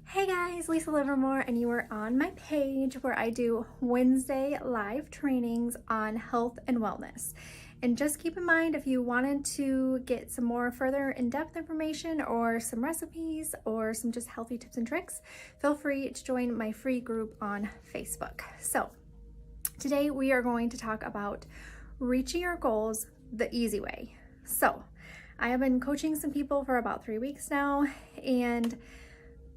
Hey guys, Lisa Livermore, and you are on my page where I do Wednesday live trainings on health and wellness. And just keep in mind, if you wanted to get some more further in-depth information or some recipes or some just healthy tips and tricks, feel free to join my free group on Facebook. So today we are going to talk about reaching your goals the easy way. So I have been coaching some people for about 3 weeks now, and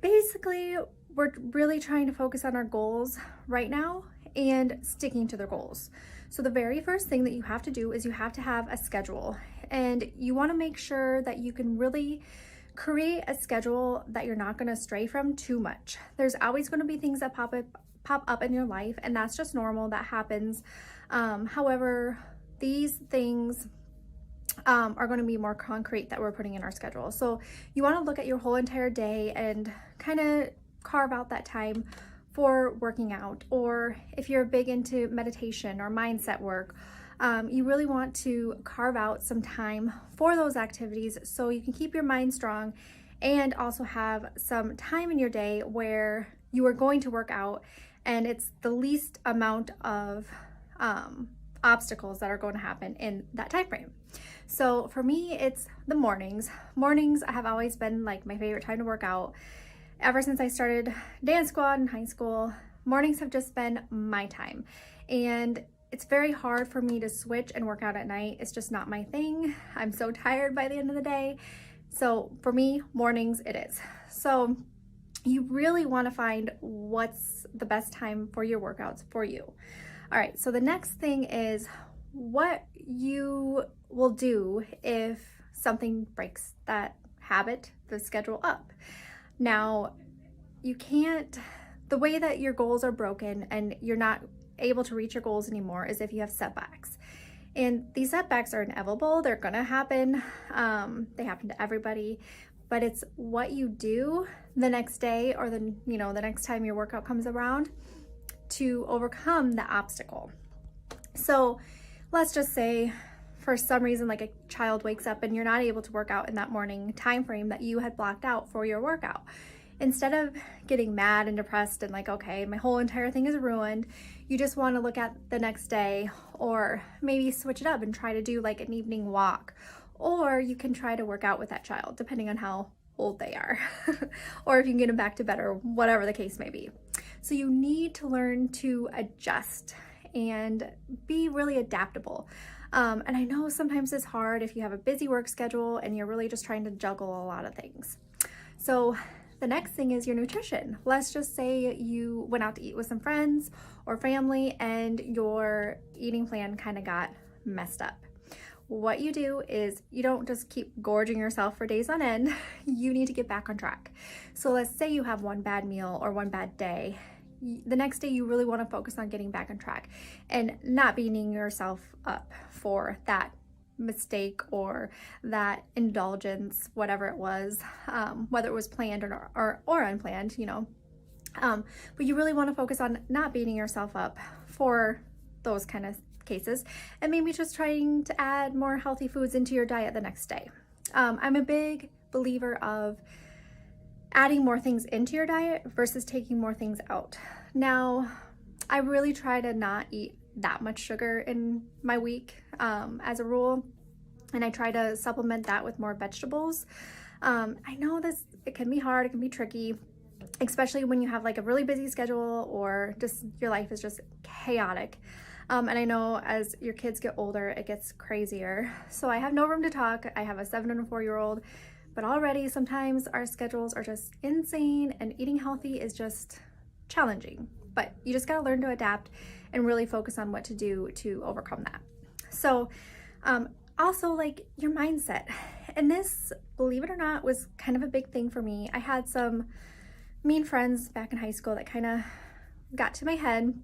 basically, we're really trying to focus on our goals right now and sticking to their goals. So the very first thing that you have to do is you have to have a schedule, and you want to make sure that you can really create a schedule that you're not going to stray from too much. There's always going to be things that pop up in your life, and that's just normal. That happens. However, these things are going to be more concrete that we're putting in our schedule. So you want to look at your whole entire day and kind of carve out that time for working out. Or if you're big into meditation or mindset work, you really want to carve out some time for those activities so you can keep your mind strong and also have some time in your day where you are going to work out and it's the least amount of obstacles that are going to happen in that time frame. So for me, it's the mornings. Mornings have always been like my favorite time to work out. Ever since I started dance squad in high school, mornings have just been my time. And it's very hard for me to switch and work out at night. It's just not my thing. I'm so tired by the end of the day. So for me, mornings it is. So you really want to find what's the best time for your workouts for you. All right, so the next thing is what you will do if something breaks that habit, the schedule up. Now, you can't, the way that your goals are broken and you're not able to reach your goals anymore is if you have setbacks. And these setbacks are inevitable, they're gonna happen. They happen to everybody, but it's what you do the next day or the next time your workout comes around to overcome the obstacle. So let's just say for some reason, like a child wakes up and you're not able to work out in that morning time frame that you had blocked out for your workout. Instead of getting mad and depressed and like, okay, my whole entire thing is ruined, you just want to look at the next day, or maybe switch it up and try to do like an evening walk, or you can try to work out with that child depending on how old they are or if you can get them back to bed or whatever the case may be. So you need to learn to adjust and be really adaptable. And I know sometimes it's hard if you have a busy work schedule and you're really just trying to juggle a lot of things. So the next thing is your nutrition. Let's just say you went out to eat with some friends or family and your eating plan kind of got messed up. What you do is you don't just keep gorging yourself for days on end. You need to get back on track. So let's say you have one bad meal or one bad day. The next day you really want to focus on getting back on track and not beating yourself up for that mistake or that indulgence, whatever it was, whether it was planned or unplanned, but you really want to focus on not beating yourself up for those kind of cases, and maybe just trying to add more healthy foods into your diet the next day. I'm a big believer of adding more things into your diet versus taking more things out. Now, I really try to not eat that much sugar in my week as a rule, and I try to supplement that with more vegetables. I know it can be hard, it can be tricky, especially when you have like a really busy schedule or just your life is just chaotic. And I know as your kids get older, it gets crazier. So I have no room to talk. I have a 7 and a 4-year-old, but already sometimes our schedules are just insane and eating healthy is just challenging. But you just gotta learn to adapt and really focus on what to do to overcome that. So also like your mindset. And this, believe it or not, was kind of a big thing for me. I had some mean friends back in high school that kind of got to my head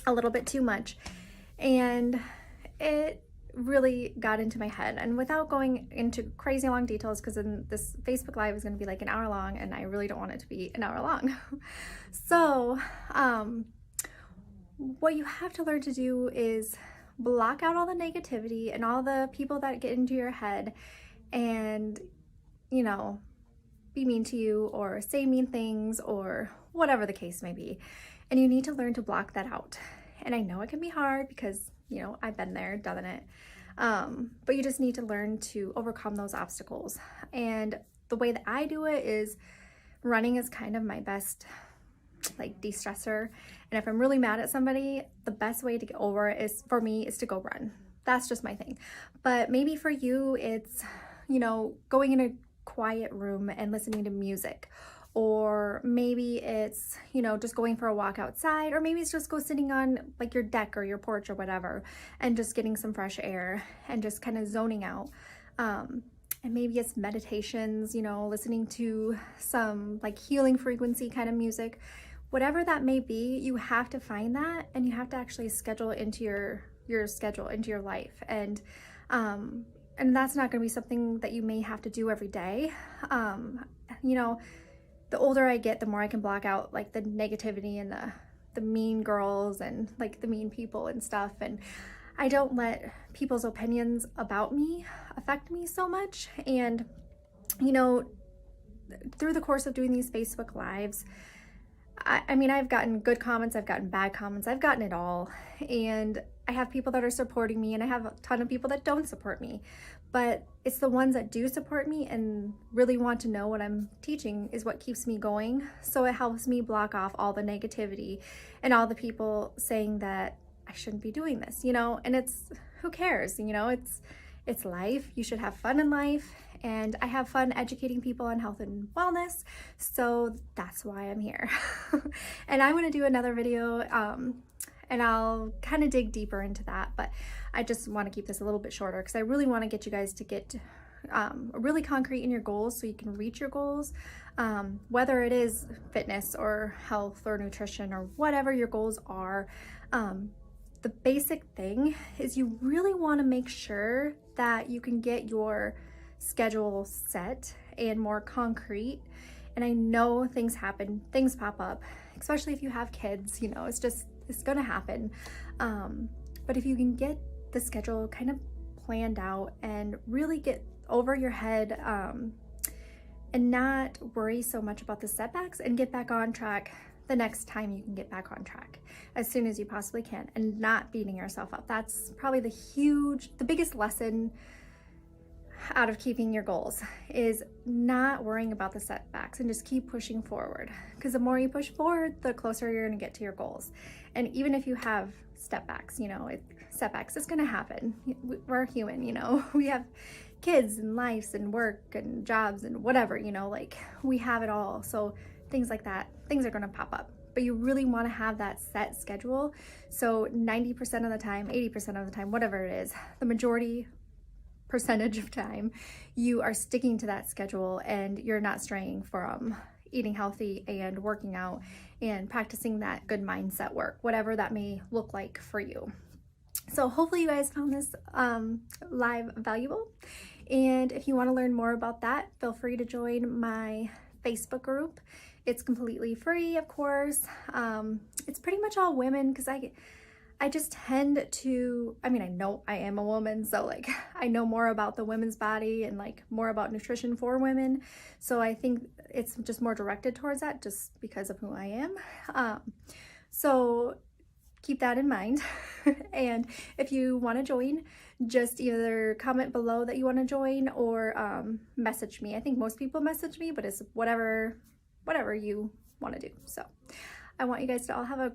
a little bit too much. And it really got into my head. And without going into crazy long details, because then this Facebook Live is going to be like an hour long, and I really don't want it to be an hour long. So what you have to learn to do is block out all the negativity and all the people that get into your head and, be mean to you or say mean things or whatever the case may be. And you need to learn to block that out. And I know it can be hard because, you know, I've been there, done it. But you just need to learn to overcome those obstacles. And the way that I do it is running is kind of my best like de-stressor. And if I'm really mad at somebody, the best way to get over it is for me is to go run. That's just my thing. But maybe for you, it's, you know, going in a quiet room and listening to music. Or maybe it's, you know, just going for a walk outside, or maybe it's just go sitting on like your deck or your porch or whatever and just getting some fresh air and just kind of zoning out. And maybe it's meditations, you know, listening to some like healing frequency kind of music. Whatever that may be, you have to find that and you have to actually schedule it into your schedule, into your life. And that's not going to be something that you may have to do every day. You know, the older I get, the more I can block out like the negativity and the mean girls and like the mean people and stuff. And I don't let people's opinions about me affect me so much. And, you know, through the course of doing these Facebook Lives, I mean, I've gotten good comments, I've gotten bad comments, I've gotten it all. And I have people that are supporting me and I have a ton of people that don't support me. But it's the ones that do support me and really want to know what I'm teaching is what keeps me going. So it helps me block off all the negativity and all the people saying that I shouldn't be doing this, you know, and it's, who cares? You know, it's life. You should have fun in life. And I have fun educating people on health and wellness. So that's why I'm here. And I'm going to do another video, and I'll kind of dig deeper into that, but I just want to keep this a little bit shorter because I really want to get you guys to get really concrete in your goals so you can reach your goals, whether it is fitness or health or nutrition or whatever your goals are. The basic thing is you really want to make sure that you can get your schedule set and more concrete. And I know things happen, things pop up, especially if you have kids, you know, it's gonna happen. But if you can get the schedule kind of planned out and really get over your head, and not worry so much about the setbacks and get back on track the next time you can get back on track as soon as you possibly can, and not beating yourself up. That's probably the biggest lesson out of keeping your goals is not worrying about the setbacks and just keep pushing forward, because the more you push forward, the closer you're going to get to your goals. And even if you have setbacks, you know, setbacks, it's going to happen. We're human, you know, we have kids and lives and work and jobs and whatever, you know, like we have it all. So things like that, things are going to pop up, but you really want to have that set schedule. So 90% of the time, 80% of the time, whatever it is, the percentage of time, you are sticking to that schedule and you're not straying from eating healthy and working out and practicing that good mindset work, whatever that may look like for you. So hopefully you guys found this live valuable. And if you want to learn more about that, feel free to join my Facebook group. It's completely free, of course. It's pretty much all women because I just tend to, I mean, I know I am a woman, so like I know more about the women's body and like more about nutrition for women. So I think it's just more directed towards that just because of who I am. So keep that in mind. And if you want to join, just either comment below that you want to join or message me. I think most people message me, but it's whatever you want to do. So I want you guys to all have a